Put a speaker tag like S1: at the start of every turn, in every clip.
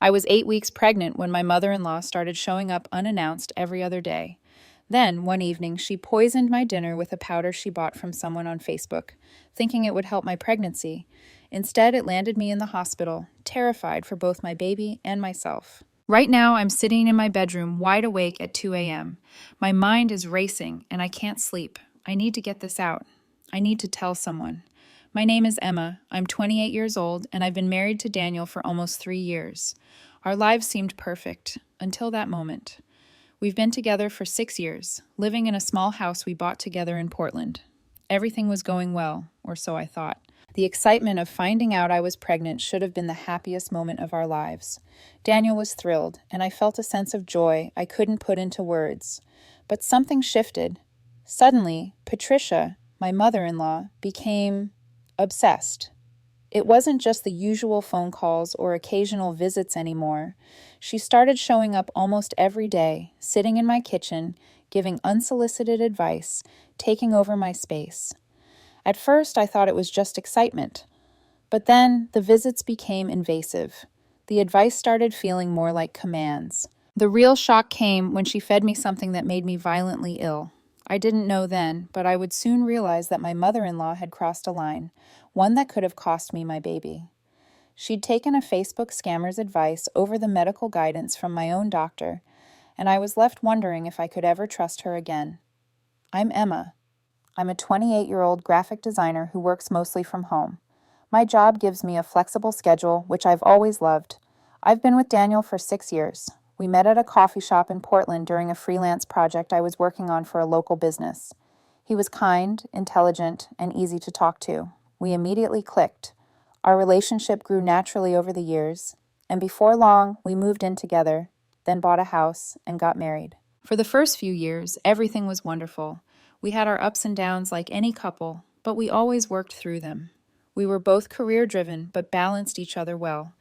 S1: I was 8 weeks pregnant when my mother-in-law started showing up unannounced every other day. Then, one evening, she poisoned my dinner with a powder she bought from someone on Facebook, thinking it would help my pregnancy. Instead, it landed me in the hospital, terrified for both my baby and myself. Right now, I'm sitting in my bedroom, wide awake at 2 a.m. My mind is racing, and I can't sleep. I need to get this out. I need to tell someone. My name is Emma. I'm 28 years old, and I've been married to Daniel for almost 3 years. Our lives seemed perfect, until that moment. We've been together for 6 years, living in a small house we bought together in Portland. Everything was going well, or so I thought. The excitement of finding out I was pregnant should have been the happiest moment of our lives. Daniel was thrilled, and I felt a sense of joy I couldn't put into words. But something shifted. Suddenly, Patricia, my mother-in-law, became obsessed. It wasn't just the usual phone calls or occasional visits anymore. She started showing up almost every day, sitting in my kitchen, giving unsolicited advice, taking over my space. At first, I thought it was just excitement. But then, the visits became invasive. The advice started feeling more like commands. The real shock came when she fed me something that made me violently ill. I didn't know then, but I would soon realize that my mother-in-law had crossed a line, one that could have cost me my baby. She'd taken a Facebook scammer's advice over the medical guidance from my own doctor, and I was left wondering if I could ever trust her again. I'm Emma. I'm a 28-year-old graphic designer who works mostly from home. My job gives me a flexible schedule, which I've always loved. I've been with Daniel for 6 years. We met at a coffee shop in Portland during a freelance project I was working on for a local business. He was kind, intelligent, and easy to talk to. We immediately clicked. Our relationship grew naturally over the years, and before long, we moved in together, then bought a house and got married. For the first few years, everything was wonderful. We had our ups and downs like any couple, but we always worked through them. We were both career-driven, but balanced each other well.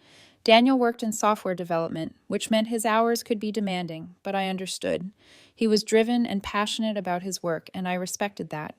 S1: Daniel worked in software development, which meant his hours could be demanding, but I understood. He was driven and passionate about his work, and I respected that.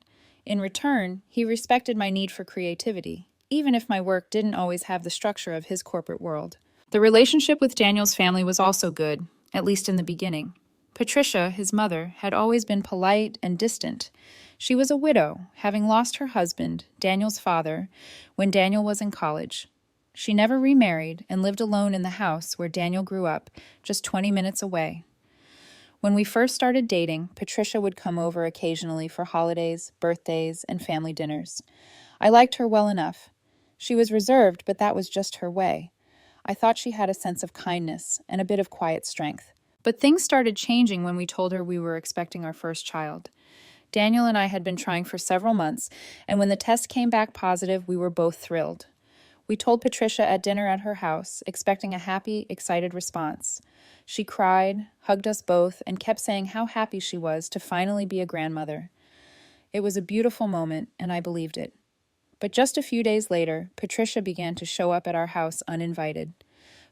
S1: In return, he respected my need for creativity, even if my work didn't always have the structure of his corporate world. The relationship with Daniel's family was also good, at least in the beginning. Patricia, his mother, had always been polite and distant. She was a widow, having lost her husband, Daniel's father, when Daniel was in college. She never remarried and lived alone in the house where Daniel grew up, just 20 minutes away. When we first started dating, Patricia would come over occasionally for holidays, birthdays, and family dinners. I liked her well enough. She was reserved, but that was just her way. I thought she had a sense of kindness and a bit of quiet strength. But things started changing when we told her we were expecting our first child. Daniel and I had been trying for several months, and when the test came back positive, we were both thrilled. We told Patricia at dinner at her house, expecting a happy, excited response. She cried, hugged us both, and kept saying how happy she was to finally be a grandmother. It was a beautiful moment, and I believed it. But just a few days later, Patricia began to show up at our house uninvited.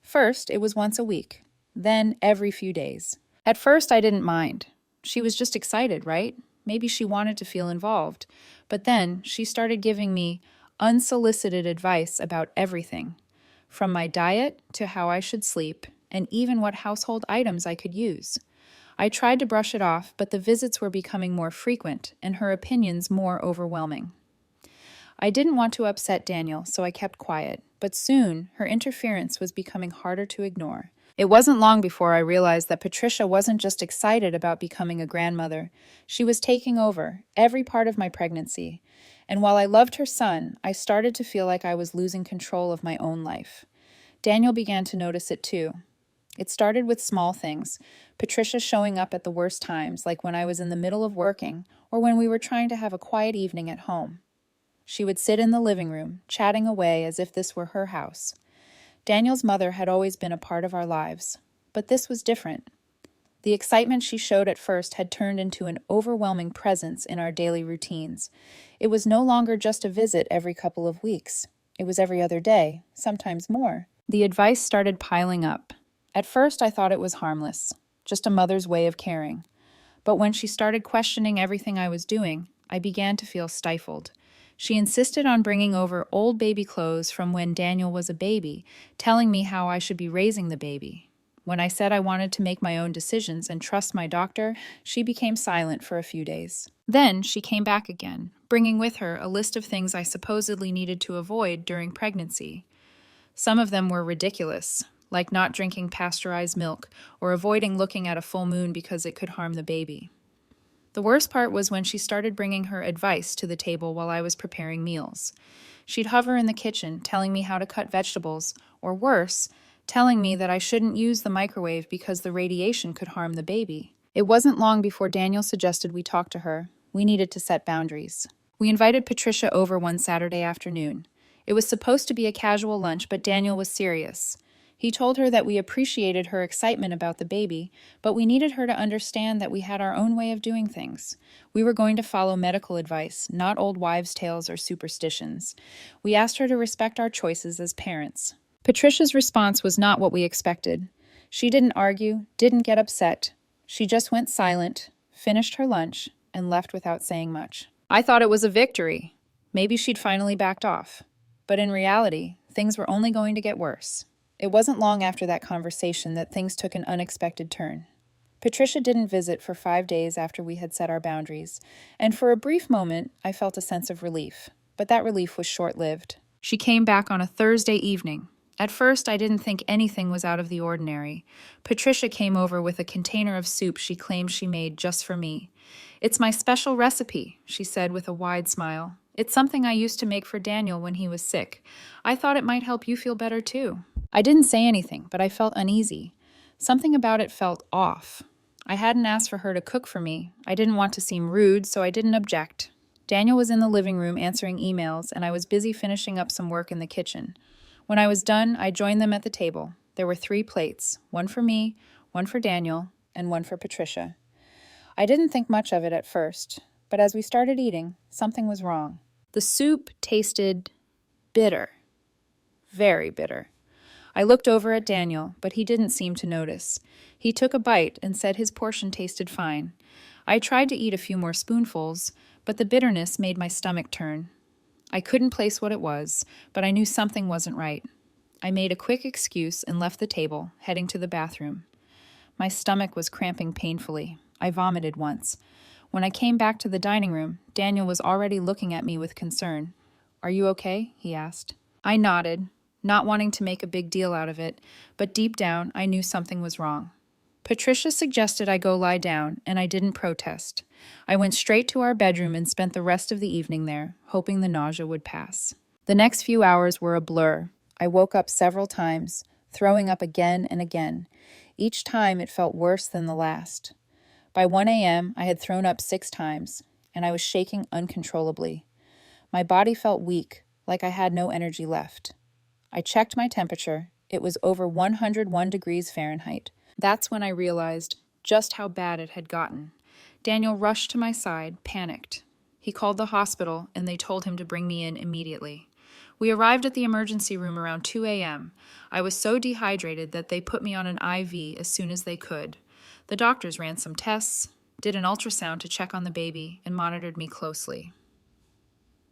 S1: First, it was once a week, then every few days. At first, I didn't mind. She was just excited, right? Maybe she wanted to feel involved. But then, she started giving me unsolicited advice about everything, from my diet to how I should sleep, and even what household items I could use. I tried to brush it off, but the visits were becoming more frequent, and her opinions more overwhelming. I didn't want to upset Daniel, so I kept quiet, but soon her interference was becoming harder to ignore. It wasn't long before I realized that Patricia wasn't just excited about becoming a grandmother. She was taking over every part of my pregnancy. And while I loved her son, I started to feel like I was losing control of my own life. Daniel began to notice it too. It started with small things, Patricia showing up at the worst times, like when I was in the middle of working or when we were trying to have a quiet evening at home. She would sit in the living room, chatting away as if this were her house. Daniel's mother had always been a part of our lives, but this was different. The excitement she showed at first had turned into an overwhelming presence in our daily routines. It was no longer just a visit every couple of weeks. It was every other day, sometimes more. The advice started piling up. At first, I thought it was harmless, just a mother's way of caring. But when she started questioning everything I was doing, I began to feel stifled. She insisted on bringing over old baby clothes from when Daniel was a baby, telling me how I should be raising the baby. When I said I wanted to make my own decisions and trust my doctor, she became silent for a few days. Then she came back again, bringing with her a list of things I supposedly needed to avoid during pregnancy. Some of them were ridiculous, like not drinking pasteurized milk or avoiding looking at a full moon because it could harm the baby. The worst part was when she started bringing her advice to the table while I was preparing meals. She'd hover in the kitchen, telling me how to cut vegetables, or worse, telling me that I shouldn't use the microwave because the radiation could harm the baby. It wasn't long before Daniel suggested we talk to her. We needed to set boundaries. We invited Patricia over one Saturday afternoon. It was supposed to be a casual lunch, but Daniel was serious. He told her that we appreciated her excitement about the baby, but we needed her to understand that we had our own way of doing things. We were going to follow medical advice, not old wives' tales or superstitions. We asked her to respect our choices as parents. Patricia's response was not what we expected. She didn't argue, didn't get upset. She just went silent, finished her lunch, and left without saying much. I thought it was a victory. Maybe she'd finally backed off. But in reality, things were only going to get worse. It wasn't long after that conversation that things took an unexpected turn. Patricia didn't visit for 5 days after we had set our boundaries, and for a brief moment, I felt a sense of relief. But that relief was short-lived. She came back on a Thursday evening. At first, I didn't think anything was out of the ordinary. Patricia came over with a container of soup she claimed she made just for me. "It's my special recipe," she said with a wide smile. "It's something I used to make for Daniel when he was sick. I thought it might help you feel better too." I didn't say anything, but I felt uneasy. Something about it felt off. I hadn't asked for her to cook for me. I didn't want to seem rude, so I didn't object. Daniel was in the living room answering emails, and I was busy finishing up some work in the kitchen. When I was done, I joined them at the table. There were 3 plates, one for me, one for Daniel, and one for Patricia. I didn't think much of it at first, but as we started eating, something was wrong. The soup tasted bitter. Very bitter. I looked over at Daniel, but he didn't seem to notice. He took a bite and said his portion tasted fine. I tried to eat a few more spoonfuls, but the bitterness made my stomach turn. I couldn't place what it was, but I knew something wasn't right. I made a quick excuse and left the table, heading to the bathroom. My stomach was cramping painfully. I vomited once. When I came back to the dining room, Daniel was already looking at me with concern. "Are you okay?" he asked. I nodded, not wanting to make a big deal out of it, but deep down I knew something was wrong. Patricia suggested I go lie down, and I didn't protest. I went straight to our bedroom and spent the rest of the evening there, hoping the nausea would pass. The next few hours were a blur. I woke up several times, throwing up again and again. Each time it felt worse than the last. By 1 a.m., I had thrown up 6 times, and I was shaking uncontrollably. My body felt weak, like I had no energy left. I checked my temperature. It was over 101 degrees Fahrenheit. That's when I realized just how bad it had gotten. Daniel rushed to my side, panicked. He called the hospital, and they told him to bring me in immediately. We arrived at the emergency room around 2 a.m. I was so dehydrated that they put me on an IV as soon as they could. The doctors ran some tests, did an ultrasound to check on the baby, and monitored me closely.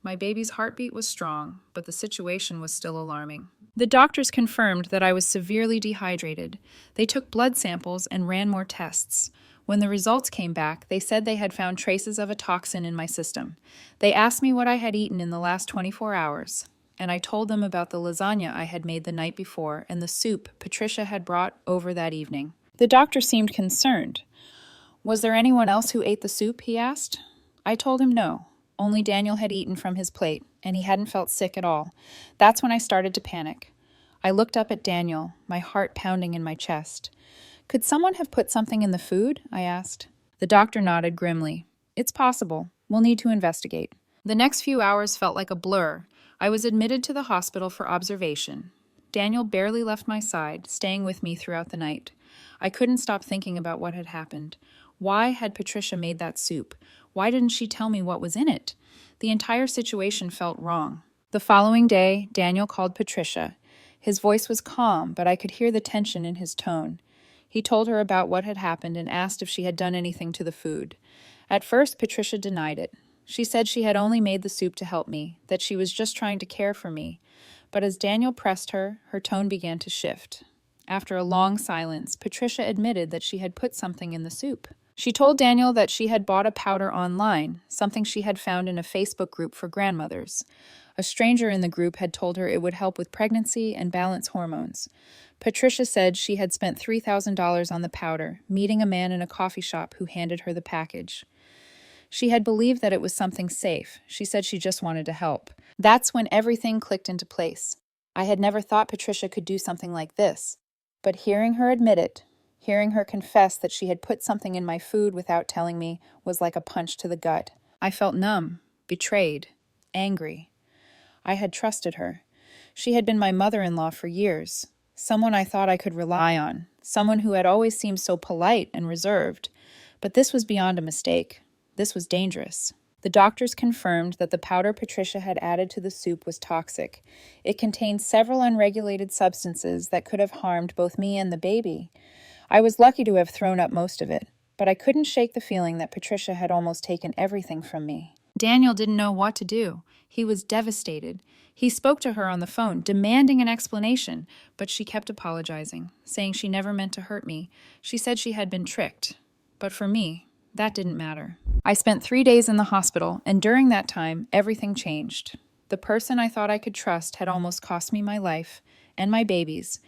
S1: My baby's heartbeat was strong, but the situation was still alarming. The doctors confirmed that I was severely dehydrated. They took blood samples and ran more tests. When the results came back, they said they had found traces of a toxin in my system. They asked me what I had eaten in the last 24 hours, and I told them about the lasagna I had made the night before and the soup Patricia had brought over that evening. The doctor seemed concerned. "Was there anyone else who ate the soup?" he asked. I told him no. Only Daniel had eaten from his plate, and he hadn't felt sick at all. That's when I started to panic. I looked up at Daniel, my heart pounding in my chest. "Could someone have put something in the food?" I asked. The doctor nodded grimly. "It's possible. We'll need to investigate." The next few hours felt like a blur. I was admitted to the hospital for observation. Daniel barely left my side, staying with me throughout the night. I couldn't stop thinking about what had happened. Why had Patricia made that soup? Why didn't she tell me what was in it? The entire situation felt wrong. The following day, Daniel called Patricia. His voice was calm, but I could hear the tension in his tone. He told her about what had happened and asked if she had done anything to the food. At first, Patricia denied it. She said she had only made the soup to help me, that she was just trying to care for me. But as Daniel pressed her, her tone began to shift. After a long silence, Patricia admitted that she had put something in the soup. She told Daniel that she had bought a powder online, something she had found in a Facebook group for grandmothers. A stranger in the group had told her it would help with pregnancy and balance hormones. Patricia said she had spent $3,000 on the powder, meeting a man in a coffee shop who handed her the package. She had believed that it was something safe. She said she just wanted to help. That's when everything clicked into place. I had never thought Patricia could do something like this. But hearing her admit it, hearing her confess that she had put something in my food without telling me, was like a punch to the gut. I felt numb, betrayed, angry. I had trusted her. She had been my mother-in-law for years, someone I thought I could rely on, someone who had always seemed so polite and reserved. But this was beyond a mistake. This was dangerous. The doctors confirmed that the powder Patricia had added to the soup was toxic. It contained several unregulated substances that could have harmed both me and the baby. I was lucky to have thrown up most of it, but I couldn't shake the feeling that Patricia had almost taken everything from me. Daniel didn't know what to do. He was devastated. He spoke to her on the phone, demanding an explanation, but she kept apologizing, saying she never meant to hurt me. She said she had been tricked. But for me, that didn't matter. I spent 3 days in the hospital, and during that time, everything changed. The person I thought I could trust had almost cost me my life and my baby's.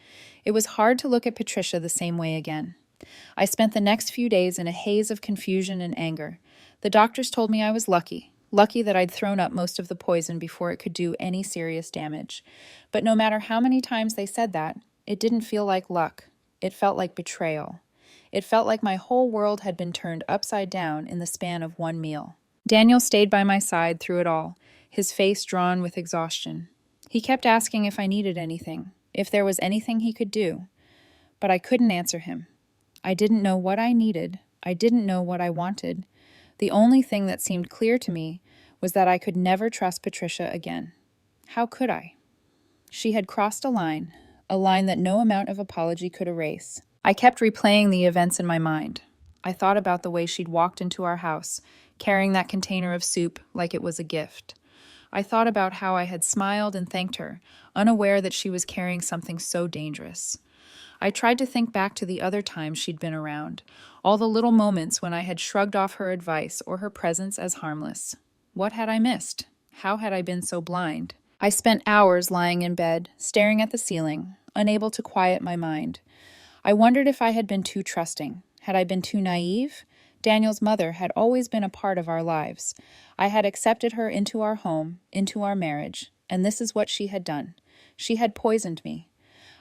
S1: It was hard to look at Patricia the same way again. I spent the next few days in a haze of confusion and anger. The doctors told me I was lucky that I'd thrown up most of the poison before it could do any serious damage. But no matter how many times they said that, it didn't feel like luck. It felt like betrayal. It felt like my whole world had been turned upside down in the span of one meal. Daniel stayed by my side through it all, his face drawn with exhaustion. He kept asking if I needed anything, if there was anything he could do. But I couldn't answer him. I didn't know what I needed. I didn't know what I wanted. The only thing that seemed clear to me was that I could never trust Patricia again. How could I? She had crossed a line that no amount of apology could erase. I kept replaying the events in my mind. I thought about the way she'd walked into our house, carrying that container of soup like it was a gift. I thought about how I had smiled and thanked her, unaware that she was carrying something so dangerous. I tried to think back to the other times she'd been around, all the little moments when I had shrugged off her advice or her presence as harmless. What had I missed? How had I been so blind? I spent hours lying in bed, staring at the ceiling, unable to quiet my mind. I wondered if I had been too trusting. Had I been too naive? Daniel's mother had always been a part of our lives. I had accepted her into our home, into our marriage, and this is what she had done. She had poisoned me.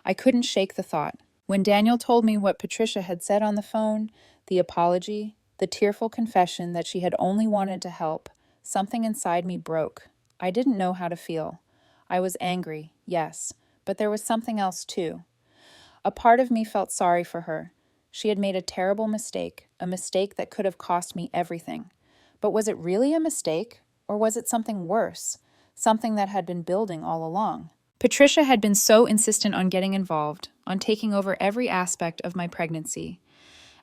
S1: I couldn't shake the thought. When Daniel told me what Patricia had said on the phone, the apology, the tearful confession that she had only wanted to help, something inside me broke. I didn't know how to feel. I was angry, yes, but there was something else too. A part of me felt sorry for her. She had made a terrible mistake, a mistake that could have cost me everything. But was it really a mistake, or was it something worse, something that had been building all along? Patricia had been so insistent on getting involved, on taking over every aspect of my pregnancy.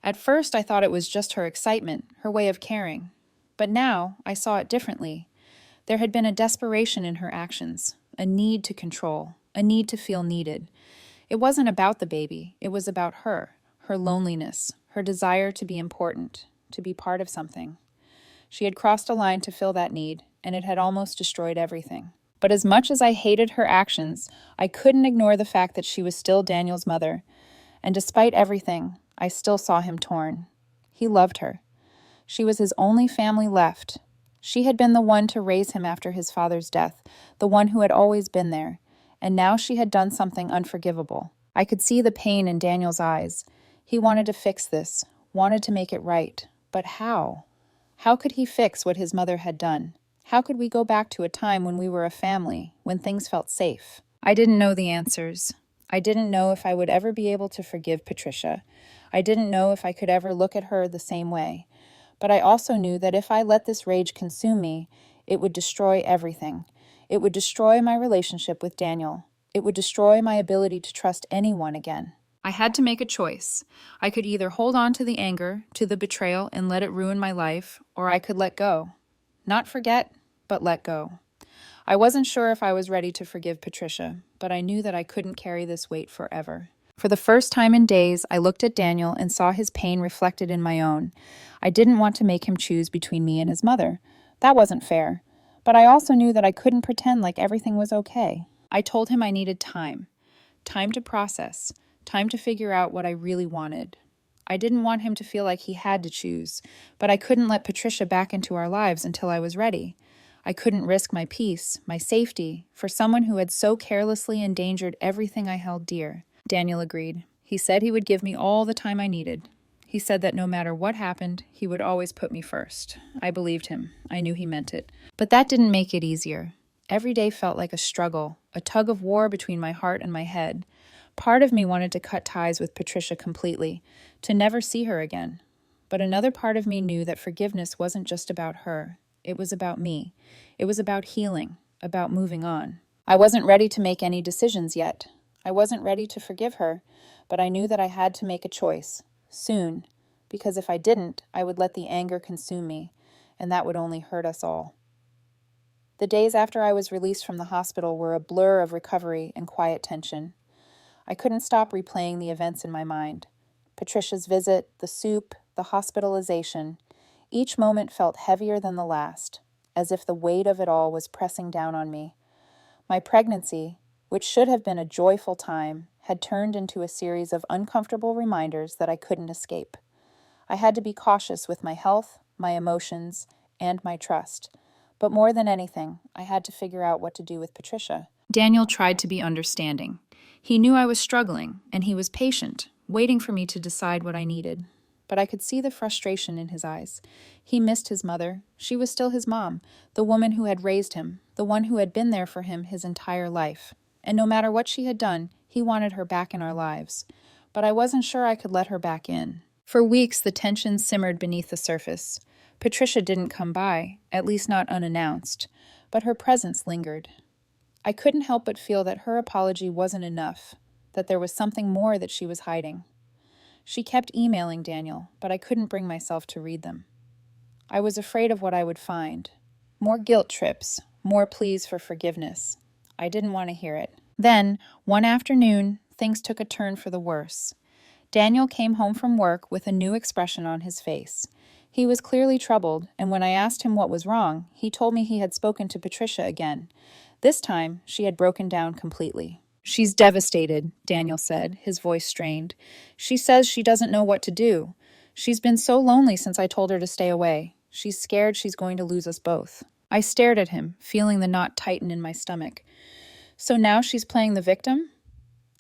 S1: At first, I thought it was just her excitement, her way of caring. But now, I saw it differently. There had been a desperation in her actions, a need to control, a need to feel needed. It wasn't about the baby, it was about her loneliness, her desire to be important, to be part of something. She had crossed a line to fill that need, and it had almost destroyed everything. But as much as I hated her actions, I couldn't ignore the fact that she was still Daniel's mother. And despite everything, I still saw him torn. He loved her. She was his only family left. She had been the one to raise him after his father's death, the one who had always been there. And now she had done something unforgivable. I could see the pain in Daniel's eyes. He wanted to fix this, wanted to make it right. But how? How could he fix what his mother had done? How could we go back to a time when we were a family, when things felt safe? I didn't know the answers. I didn't know if I would ever be able to forgive Patricia. I didn't know if I could ever look at her the same way. But I also knew that if I let this rage consume me, it would destroy everything. It would destroy my relationship with Daniel. It would destroy my ability to trust anyone again. I had to make a choice. I could either hold on to the anger, to the betrayal, and let it ruin my life, or I could let go. Not forget, but let go. I wasn't sure if I was ready to forgive Patricia, but I knew that I couldn't carry this weight forever. For the first time in days, I looked at Daniel and saw his pain reflected in my own. I didn't want to make him choose between me and his mother. That wasn't fair. But I also knew that I couldn't pretend like everything was okay. I told him I needed time. Time to process. Time to figure out what I really wanted. I didn't want him to feel like he had to choose, but I couldn't let Patricia back into our lives until I was ready. I couldn't risk my peace, my safety, for someone who had so carelessly endangered everything I held dear. Daniel agreed. He said he would give me all the time I needed. He said that no matter what happened, he would always put me first. I believed him. I knew he meant it. But that didn't make it easier. Every day felt like a struggle, a tug of war between my heart and my head. Part of me wanted to cut ties with Patricia completely, to never see her again. But another part of me knew that forgiveness wasn't just about her. It was about me. It was about healing, about moving on. I wasn't ready to make any decisions yet. I wasn't ready to forgive her, but I knew that I had to make a choice, soon, because if I didn't, I would let the anger consume me, and that would only hurt us all. The days after I was released from the hospital were a blur of recovery and quiet tension. I couldn't stop replaying the events in my mind. Patricia's visit, the soup, the hospitalization. Each moment felt heavier than the last, as if the weight of it all was pressing down on me. My pregnancy, which should have been a joyful time, had turned into a series of uncomfortable reminders that I couldn't escape. I had to be cautious with my health, my emotions, and my trust. But more than anything, I had to figure out what to do with Patricia. Daniel tried to be understanding. He knew I was struggling, and he was patient, waiting for me to decide what I needed. But I could see the frustration in his eyes. He missed his mother. She was still his mom, the woman who had raised him, the one who had been there for him his entire life. And no matter what she had done, he wanted her back in our lives. But I wasn't sure I could let her back in. For weeks, the tension simmered beneath the surface. Patricia didn't come by, at least not unannounced, but her presence lingered. I couldn't help but feel that her apology wasn't enough, that there was something more that she was hiding. She kept emailing Daniel, but I couldn't bring myself to read them. I was afraid of what I would find. More guilt trips, more pleas for forgiveness. I didn't want to hear it. Then, one afternoon, things took a turn for the worse. Daniel came home from work with a new expression on his face. He was clearly troubled, and when I asked him what was wrong, he told me he had spoken to Patricia again. This time, she had broken down completely. "She's devastated," Daniel said, his voice strained. "She says she doesn't know what to do. She's been so lonely since I told her to stay away. She's scared she's going to lose us both." I stared at him, feeling the knot tighten in my stomach. So now she's playing the victim?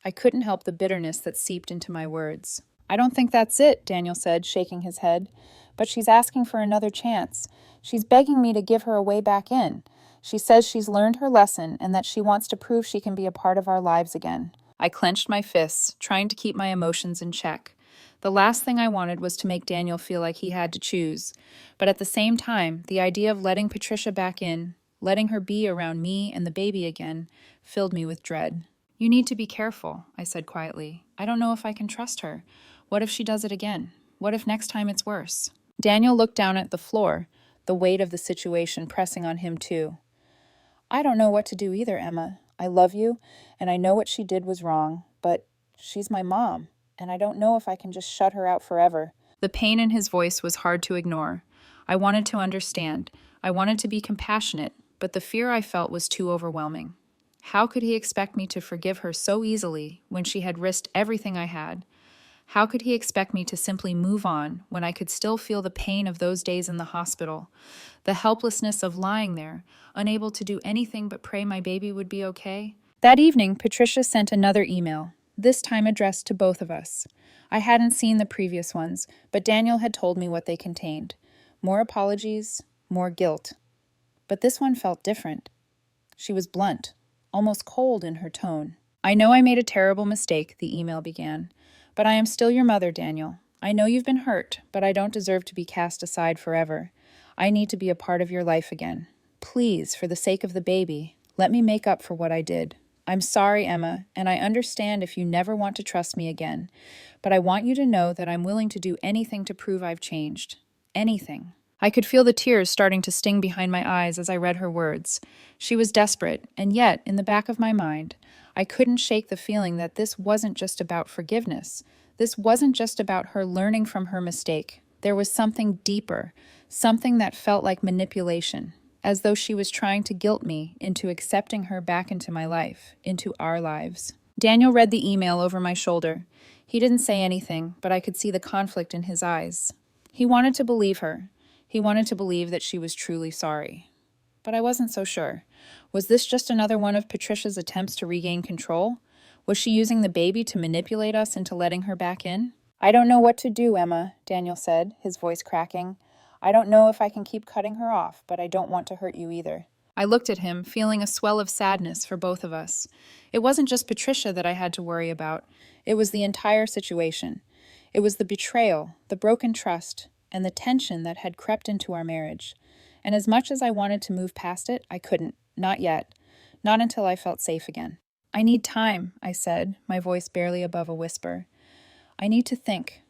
S1: I couldn't help the bitterness that seeped into my words. "I don't think that's it," Daniel said, shaking his head. "But she's asking for another chance. She's begging me to give her a way back in. She says she's learned her lesson and that she wants to prove she can be a part of our lives again." I clenched my fists, trying to keep my emotions in check. The last thing I wanted was to make Daniel feel like he had to choose. But at the same time, the idea of letting Patricia back in, letting her be around me and the baby again, filled me with dread. "You need to be careful," I said quietly. "I don't know if I can trust her. What if she does it again? What if next time it's worse?" Daniel looked down at the floor, the weight of the situation pressing on him too. "I don't know what to do either, Emma. I love you, and I know what she did was wrong, but she's my mom, and I don't know if I can just shut her out forever." The pain in his voice was hard to ignore. I wanted to understand. I wanted to be compassionate, but the fear I felt was too overwhelming. How could he expect me to forgive her so easily when she had risked everything I had? How could he expect me to simply move on when I could still feel the pain of those days in the hospital, the helplessness of lying there, unable to do anything but pray my baby would be okay? That evening, Patricia sent another email, this time addressed to both of us. I hadn't seen the previous ones, but Daniel had told me what they contained. More apologies, more guilt. But this one felt different. She was blunt, almost cold in her tone. "I know I made a terrible mistake," the email began. "But I am still your mother, Daniel. I know you've been hurt, but I don't deserve to be cast aside forever. I need to be a part of your life again. Please, for the sake of the baby, let me make up for what I did. I'm sorry, Emma, and I understand if you never want to trust me again, but I want you to know that I'm willing to do anything to prove I've changed. Anything." I could feel the tears starting to sting behind my eyes as I read her words. She was desperate, and yet, in the back of my mind, I couldn't shake the feeling that this wasn't just about forgiveness. This wasn't just about her learning from her mistake. There was something deeper, something that felt like manipulation, as though she was trying to guilt me into accepting her back into my life, into our lives. Daniel read the email over my shoulder. He didn't say anything, but I could see the conflict in his eyes. He wanted to believe her. He wanted to believe that she was truly sorry. But I wasn't so sure. Was this just another one of Patricia's attempts to regain control? Was she using the baby to manipulate us into letting her back in? I don't know what to do, Emma, Daniel said, his voice cracking. I don't know if I can keep cutting her off, but I don't want to hurt you either. I looked at him, feeling a swell of sadness for both of us. It wasn't just Patricia that I had to worry about. It was the entire situation. It was the betrayal, the broken trust, and the tension that had crept into our marriage. And as much as I wanted to move past it, I couldn't. Not yet. Not until I felt safe again. I need time, I said, my voice barely above a whisper. I need to think.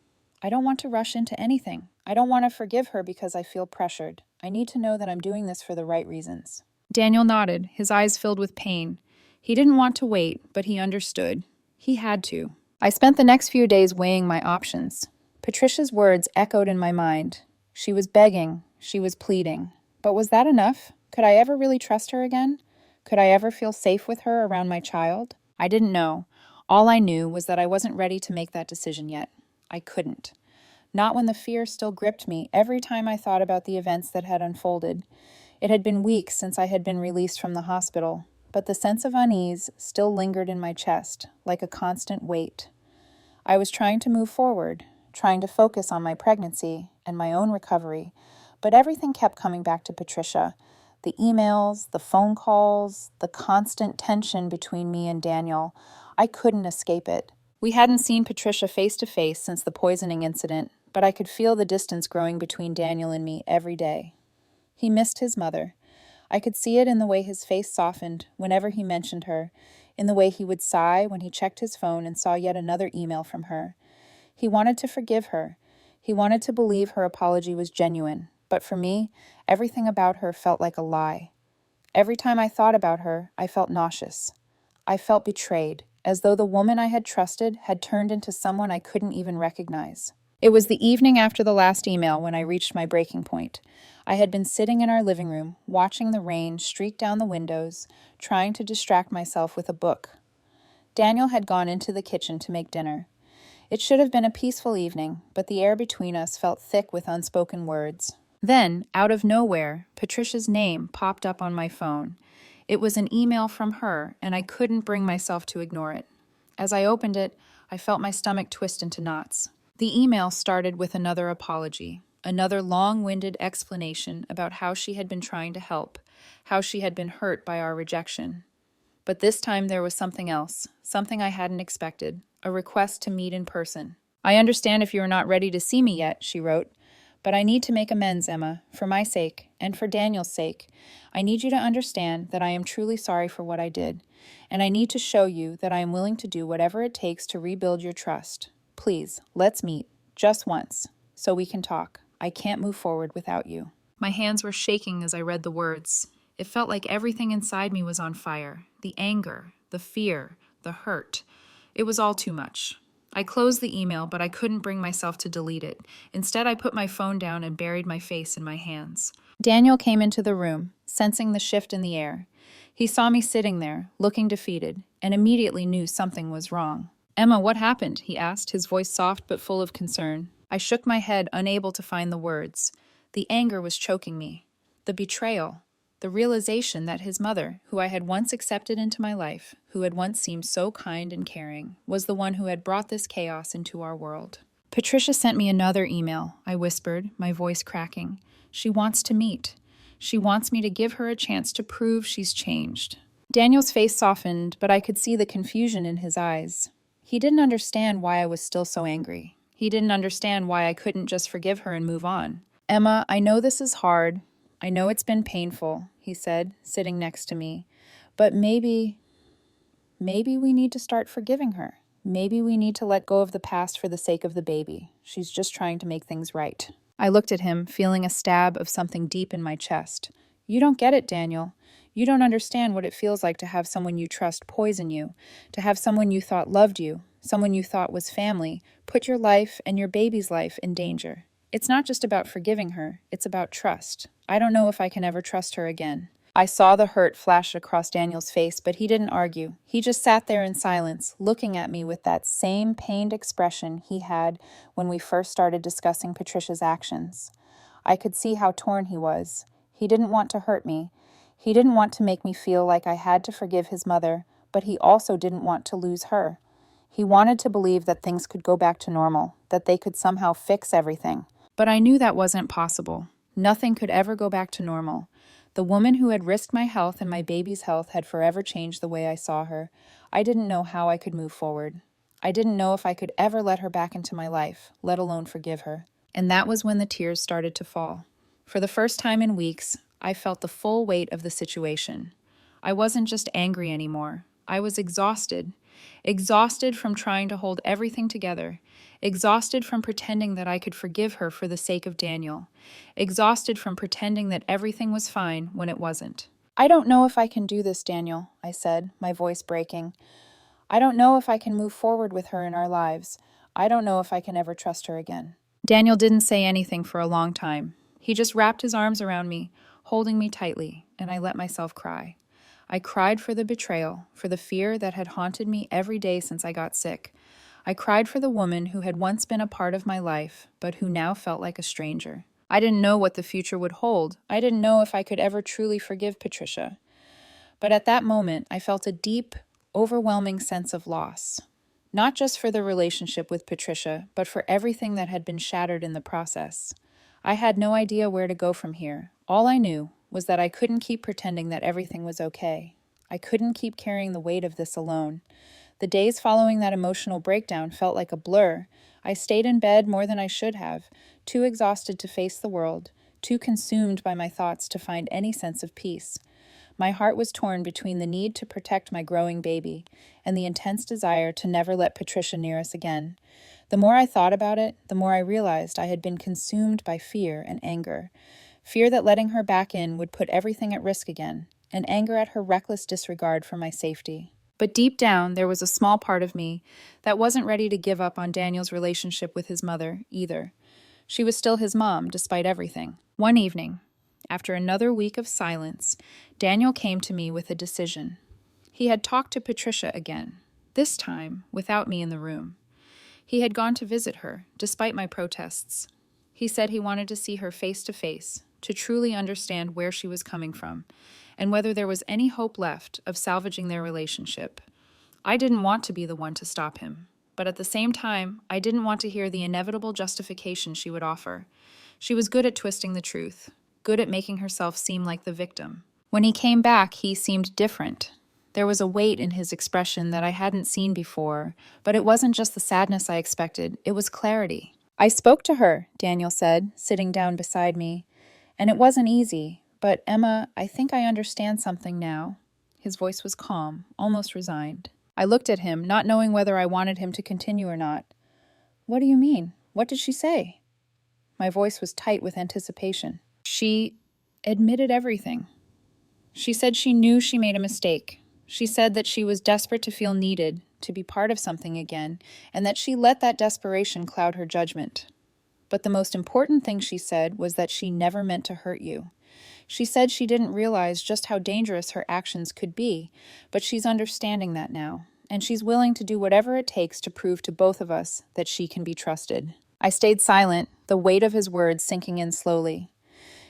S1: I don't want to rush into anything. I don't want to forgive her because I feel pressured. I need to know that I'm doing this for the right reasons. Daniel nodded, his eyes filled with pain. He didn't want to wait, but he understood. He had to. I spent the next few days weighing my options. Patricia's words echoed in my mind. She was begging, she was pleading. But was that enough? Could I ever really trust her again? Could I ever feel safe with her around my child? I didn't know. All I knew was that I wasn't ready to make that decision yet. I couldn't. Not when the fear still gripped me every time I thought about the events that had unfolded. It had been weeks since I had been released from the hospital, but the sense of unease still lingered in my chest, like a constant weight. I was trying to move forward, trying to focus on my pregnancy and my own recovery, but everything kept coming back to Patricia. The emails, the phone calls, the constant tension between me and Daniel. I couldn't escape it. We hadn't seen Patricia face to face since the poisoning incident, but I could feel the distance growing between Daniel and me every day. He missed his mother. I could see it in the way his face softened whenever he mentioned her, in the way he would sigh when he checked his phone and saw yet another email from her. He wanted to forgive her. He wanted to believe her apology was genuine, but for me, everything about her felt like a lie. Every time I thought about her, I felt nauseous. I felt betrayed, as though the woman I had trusted had turned into someone I couldn't even recognize. It was the evening after the last email when I reached my breaking point. I had been sitting in our living room, watching the rain streak down the windows, trying to distract myself with a book. Daniel had gone into the kitchen to make dinner. It should have been a peaceful evening, but the air between us felt thick with unspoken words. Then, out of nowhere, Patricia's name popped up on my phone. It was an email from her, and I couldn't bring myself to ignore it. As I opened it, I felt my stomach twist into knots. The email started with another apology, another long-winded explanation about how she had been trying to help, how she had been hurt by our rejection. But this time there was something else, something I hadn't expected, a request to meet in person. I understand if you are not ready to see me yet, she wrote, but I need to make amends, Emma, for my sake and for Daniel's sake. I need you to understand that I am truly sorry for what I did, and I need to show you that I am willing to do whatever it takes to rebuild your trust. Please, let's meet, just once, so we can talk. I can't move forward without you. My hands were shaking as I read the words. It felt like everything inside me was on fire. The anger, the fear, the hurt. It was all too much. I closed the email, but I couldn't bring myself to delete it. Instead, I put my phone down and buried my face in my hands. Daniel came into the room, sensing the shift in the air. He saw me sitting there, looking defeated, and immediately knew something was wrong. Emma, what happened? He asked, his voice soft but full of concern. I shook my head, unable to find the words. The anger was choking me. The betrayal. The realization that his mother, who I had once accepted into my life, who had once seemed so kind and caring, was the one who had brought this chaos into our world. Patricia sent me another email, I whispered, my voice cracking. She wants to meet. She wants me to give her a chance to prove she's changed. Daniel's face softened, but I could see the confusion in his eyes. He didn't understand why I was still so angry. He didn't understand why I couldn't just forgive her and move on. Emma, I know this is hard. I know it's been painful, he said, sitting next to me. But maybe we need to start forgiving her. Maybe we need to let go of the past for the sake of the baby. She's just trying to make things right. I looked at him, feeling a stab of something deep in my chest. You don't get it, Daniel. You don't understand what it feels like to have someone you trust poison you, to have someone you thought loved you, someone you thought was family, put your life and your baby's life in danger. It's not just about forgiving her, it's about trust. I don't know if I can ever trust her again. I saw the hurt flash across Daniel's face, but he didn't argue. He just sat there in silence, looking at me with that same pained expression he had when we first started discussing Patricia's actions. I could see how torn he was. He didn't want to hurt me. He didn't want to make me feel like I had to forgive his mother, but he also didn't want to lose her. He wanted to believe that things could go back to normal, that they could somehow fix everything. But I knew that wasn't possible. Nothing could ever go back to normal. The woman who had risked my health and my baby's health had forever changed the way I saw her. I didn't know how I could move forward. I didn't know if I could ever let her back into my life, let alone forgive her. And that was when the tears started to fall. For the first time in weeks, I felt the full weight of the situation. I wasn't just angry anymore. I was exhausted. Exhausted from trying to hold everything together. Exhausted from pretending that I could forgive her for the sake of Daniel. Exhausted from pretending that everything was fine when it wasn't. I don't know if I can do this, Daniel, I said, my voice breaking. I don't know if I can move forward with her in our lives. I don't know if I can ever trust her again. Daniel didn't say anything for a long time. He just wrapped his arms around me, holding me tightly, and I let myself cry. I cried for the betrayal, for the fear that had haunted me every day since I got sick. I cried for the woman who had once been a part of my life, but who now felt like a stranger. I didn't know what the future would hold. I didn't know if I could ever truly forgive Patricia. But at that moment, I felt a deep, overwhelming sense of loss. Not just for the relationship with Patricia, but for everything that had been shattered in the process. I had no idea where to go from here. All I knew was that I couldn't keep pretending that everything was okay. I couldn't keep carrying the weight of this alone. The days following that emotional breakdown felt like a blur. I stayed in bed more than I should have, too exhausted to face the world, too consumed by my thoughts to find any sense of peace. My heart was torn between the need to protect my growing baby and the intense desire to never let Patricia near us again. The more I thought about it, the more I realized I had been consumed by fear and anger. Fear that letting her back in would put everything at risk again, and anger at her reckless disregard for my safety. But deep down, there was a small part of me that wasn't ready to give up on Daniel's relationship with his mother, either. She was still his mom, despite everything. One evening, after another week of silence, Daniel came to me with a decision. He had talked to Patricia again, this time without me in the room. He had gone to visit her, despite my protests. He said he wanted to see her face to face, to truly understand where she was coming from, and whether there was any hope left of salvaging their relationship. I didn't want to be the one to stop him, but at the same time, I didn't want to hear the inevitable justification she would offer. She was good at twisting the truth, good at making herself seem like the victim. When he came back, he seemed different. There was a weight in his expression that I hadn't seen before, but it wasn't just the sadness I expected, it was clarity. I spoke to her, Daniel said, sitting down beside me, and it wasn't easy, but Emma, I think I understand something now. His voice was calm, almost resigned. I looked at him, not knowing whether I wanted him to continue or not. What do you mean? What did she say? My voice was tight with anticipation. She admitted everything. She said she knew she made a mistake. She said that she was desperate to feel needed, to be part of something again, and that she let that desperation cloud her judgment. But the most important thing she said was that she never meant to hurt you. She said she didn't realize just how dangerous her actions could be, but she's understanding that now, and she's willing to do whatever it takes to prove to both of us that she can be trusted. I stayed silent, the weight of his words sinking in slowly.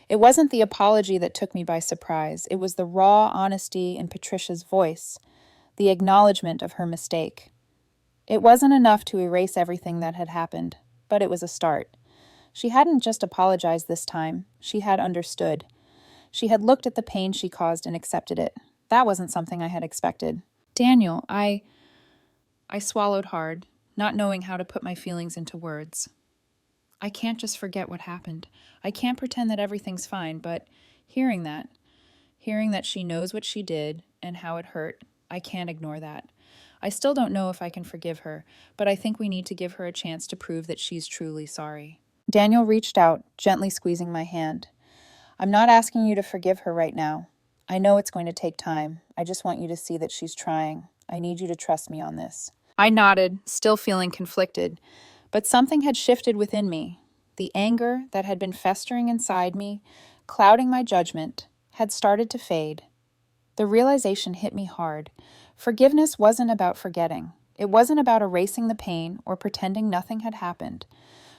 S1: It wasn't the apology that took me by surprise. It was the raw honesty in Patricia's voice, the acknowledgement of her mistake. It wasn't enough to erase everything that had happened, but it was a start. She hadn't just apologized this time. She had understood. She had looked at the pain she caused and accepted it. That wasn't something I had expected. Daniel, I swallowed hard, not knowing how to put my feelings into words. I can't just forget what happened. I can't pretend that everything's fine, but hearing that she knows what she did and how it hurt, I can't ignore that. I still don't know if I can forgive her, but I think we need to give her a chance to prove that she's truly sorry. Daniel reached out, gently squeezing my hand. I'm not asking you to forgive her right now. I know it's going to take time. I just want you to see that she's trying. I need you to trust me on this. I nodded, still feeling conflicted, but something had shifted within me. The anger that had been festering inside me, clouding my judgment, had started to fade. The realization hit me hard. Forgiveness wasn't about forgetting. It wasn't about erasing the pain or pretending nothing had happened.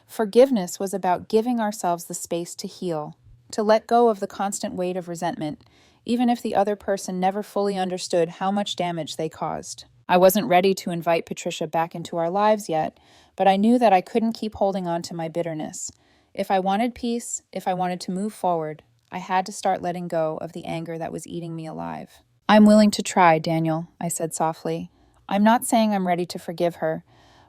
S1: Forgiveness was about giving ourselves the space to heal, to let go of the constant weight of resentment, even if the other person never fully understood how much damage they caused. I wasn't ready to invite Patricia back into our lives yet, but I knew that I couldn't keep holding on to my bitterness. If I wanted peace, if I wanted to move forward, I had to start letting go of the anger that was eating me alive. I'm willing to try, Daniel, I said softly. I'm not saying I'm ready to forgive her,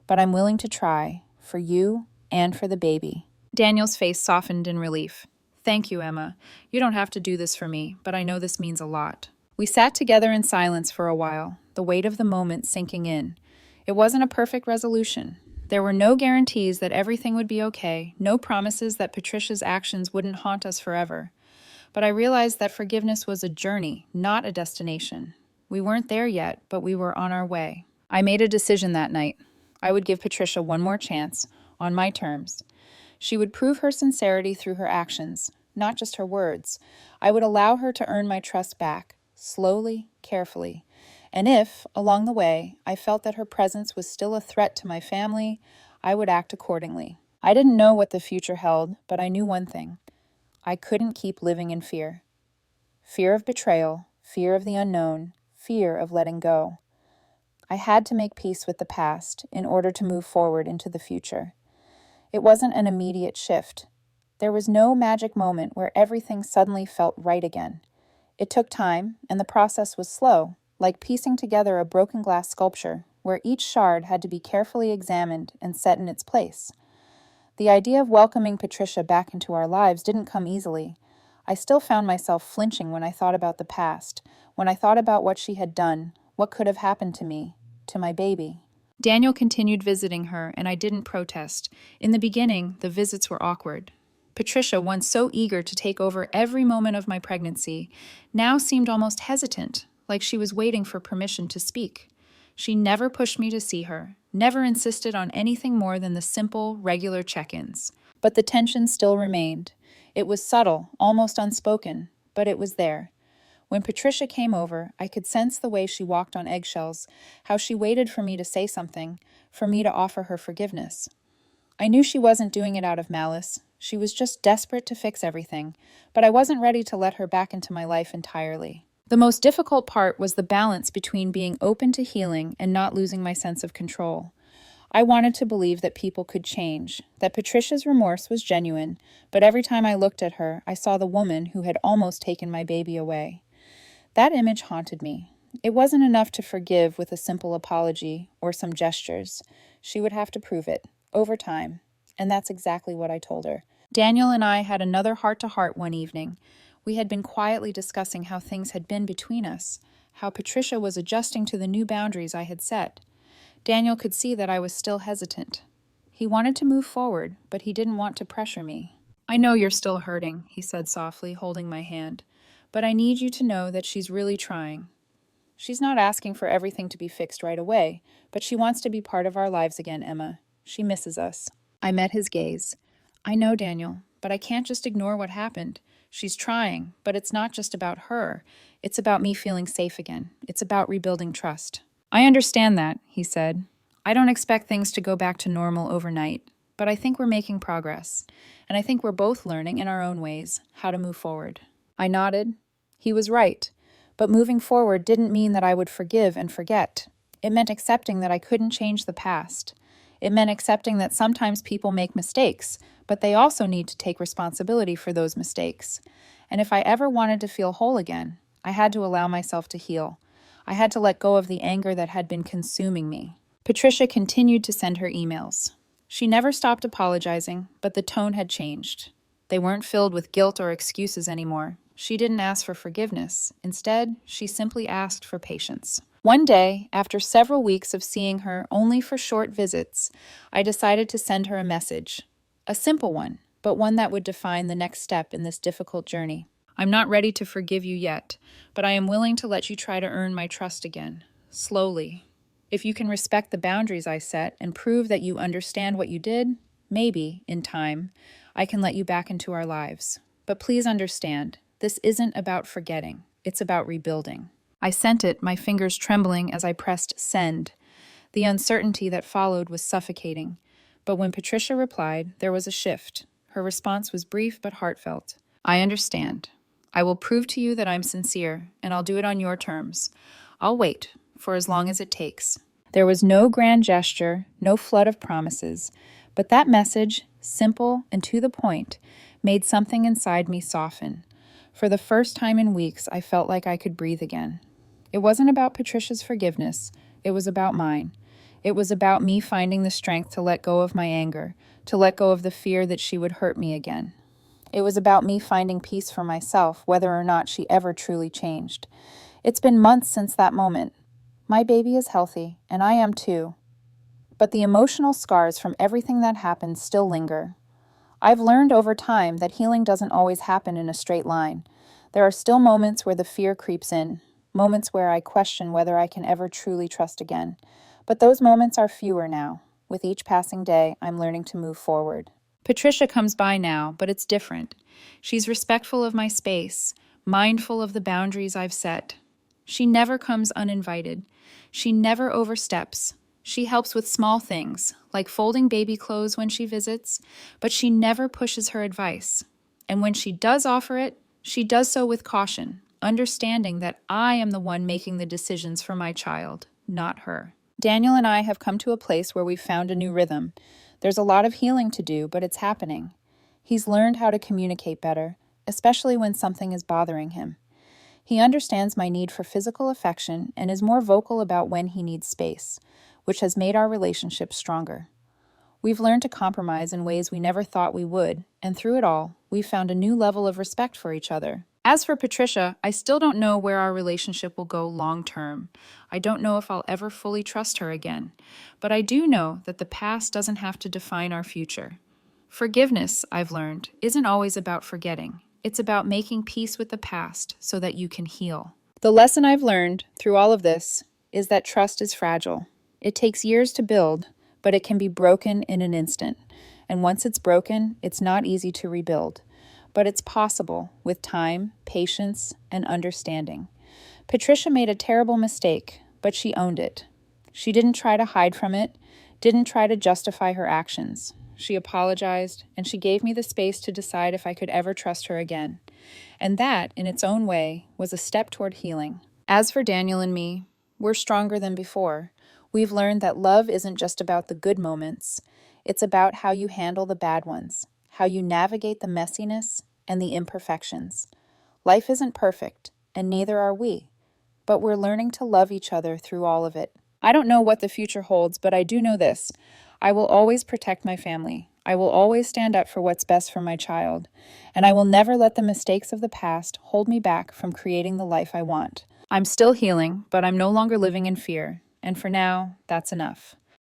S1: but I'm willing to try, for you and for the baby. Daniel's face softened in relief. Thank you, Emma. You don't have to do this for me, but I know this means a lot. We sat together in silence for a while, the weight of the moment sinking in. It wasn't a perfect resolution. There were no guarantees that everything would be okay, no promises that Patricia's actions wouldn't haunt us forever. But I realized that forgiveness was a journey, not a destination. We weren't there yet, but we were on our way. I made a decision that night. I would give Patricia one more chance, on my terms. She would prove her sincerity through her actions, not just her words. I would allow her to earn my trust back, slowly, carefully. And if, along the way, I felt that her presence was still a threat to my family, I would act accordingly. I didn't know what the future held, but I knew one thing. I couldn't keep living in fear. Fear of betrayal, fear of the unknown, fear of letting go. I had to make peace with the past in order to move forward into the future. It wasn't an immediate shift. There was no magic moment where everything suddenly felt right again. It took time, and the process was slow, like piecing together a broken glass sculpture, where each shard had to be carefully examined and set in its place. The idea of welcoming Patricia back into our lives didn't come easily. I still found myself flinching when I thought about the past, when I thought about what she had done, what could have happened to me, to my baby. Daniel continued visiting her, and I didn't protest. In the beginning, the visits were awkward. Patricia, once so eager to take over every moment of my pregnancy, now seemed almost hesitant, like she was waiting for permission to speak. She never pushed me to see her, never insisted on anything more than the simple, regular check-ins. But the tension still remained. It was subtle, almost unspoken, but it was there. When Patricia came over, I could sense the way she walked on eggshells, how she waited for me to say something, for me to offer her forgiveness. I knew she wasn't doing it out of malice. She was just desperate to fix everything, but I wasn't ready to let her back into my life entirely. The most difficult part was the balance between being open to healing and not losing my sense of control. I wanted to believe that people could change, that Patricia's remorse was genuine, but every time I looked at her, I saw the woman who had almost taken my baby away. That image haunted me. It wasn't enough to forgive with a simple apology or some gestures. She would have to prove it, over time, and that's exactly what I told her. Daniel and I had another heart-to-heart one evening. We had been quietly discussing how things had been between us, how Patricia was adjusting to the new boundaries I had set. Daniel could see that I was still hesitant. He wanted to move forward, but he didn't want to pressure me. I know you're still hurting, he said softly, holding my hand. But I need you to know that she's really trying. She's not asking for everything to be fixed right away, but she wants to be part of our lives again, Emma. She misses us. I met his gaze. I know, Daniel, but I can't just ignore what happened. She's trying, but it's not just about her. It's about me feeling safe again. It's about rebuilding trust. I understand that, he said. I don't expect things to go back to normal overnight, but I think we're making progress, and I think we're both learning in our own ways how to move forward. I nodded. He was right, but moving forward didn't mean that I would forgive and forget. It meant accepting that I couldn't change the past. It meant accepting that sometimes people make mistakes, but they also need to take responsibility for those mistakes. And if I ever wanted to feel whole again, I had to allow myself to heal. I had to let go of the anger that had been consuming me. Patricia continued to send her emails. She never stopped apologizing, but the tone had changed. They weren't filled with guilt or excuses anymore. She didn't ask for forgiveness. Instead, she simply asked for patience. One day, after several weeks of seeing her only for short visits, I decided to send her a message. A simple one, but one that would define the next step in this difficult journey. I'm not ready to forgive you yet, but I am willing to let you try to earn my trust again, slowly. If you can respect the boundaries I set and prove that you understand what you did, maybe, in time, I can let you back into our lives. But please understand, this isn't about forgetting, it's about rebuilding. I sent it, my fingers trembling as I pressed send. The uncertainty that followed was suffocating. But when Patricia replied, there was a shift. Her response was brief but heartfelt. I understand. I will prove to you that I'm sincere, and I'll do it on your terms. I'll wait, for as long as it takes. There was no grand gesture, no flood of promises, but that message, simple and to the point, made something inside me soften. For the first time in weeks, I felt like I could breathe again. It wasn't about Patricia's forgiveness, it was about mine. It was about me finding the strength to let go of my anger, to let go of the fear that she would hurt me again. It was about me finding peace for myself, whether or not she ever truly changed. It's been months since that moment. My baby is healthy, and I am too. But the emotional scars from everything that happened still linger. I've learned over time that healing doesn't always happen in a straight line. There are still moments where the fear creeps in, moments where I question whether I can ever truly trust again. But those moments are fewer now. With each passing day, I'm learning to move forward. Patricia comes by now, but it's different. She's respectful of my space, mindful of the boundaries I've set. She never comes uninvited. She never oversteps. She helps with small things, like folding baby clothes when she visits, but she never pushes her advice. And when she does offer it, she does so with caution, understanding that I am the one making the decisions for my child, not her. Daniel and I have come to a place where we've found a new rhythm. There's a lot of healing to do, but it's happening. He's learned how to communicate better, especially when something is bothering him. He understands my need for physical affection and is more vocal about when he needs space, which has made our relationship stronger. We've learned to compromise in ways we never thought we would, and through it all, we've found a new level of respect for each other. As for Patricia, I still don't know where our relationship will go long term. I don't know if I'll ever fully trust her again. But I do know that the past doesn't have to define our future. Forgiveness, I've learned, isn't always about forgetting. It's about making peace with the past so that you can heal. The lesson I've learned through all of this is that trust is fragile. It takes years to build, but it can be broken in an instant. And once it's broken, it's not easy to rebuild. But it's possible with time, patience, and understanding. Patricia made a terrible mistake, but she owned it. She didn't try to hide from it, didn't try to justify her actions. She apologized, and she gave me the space to decide if I could ever trust her again. And that, in its own way, was a step toward healing. As for Daniel and me, we're stronger than before. We've learned that love isn't just about the good moments. It's about how you handle the bad ones, how you navigate the messiness and the imperfections. Life isn't perfect, and neither are we, but we're learning to love each other through all of it. I don't know what the future holds, but I do know this. I will always protect my family. I will always stand up for what's best for my child, and I will never let the mistakes of the past hold me back from creating the life I want. I'm still healing, but I'm no longer living in fear, and for now, that's enough.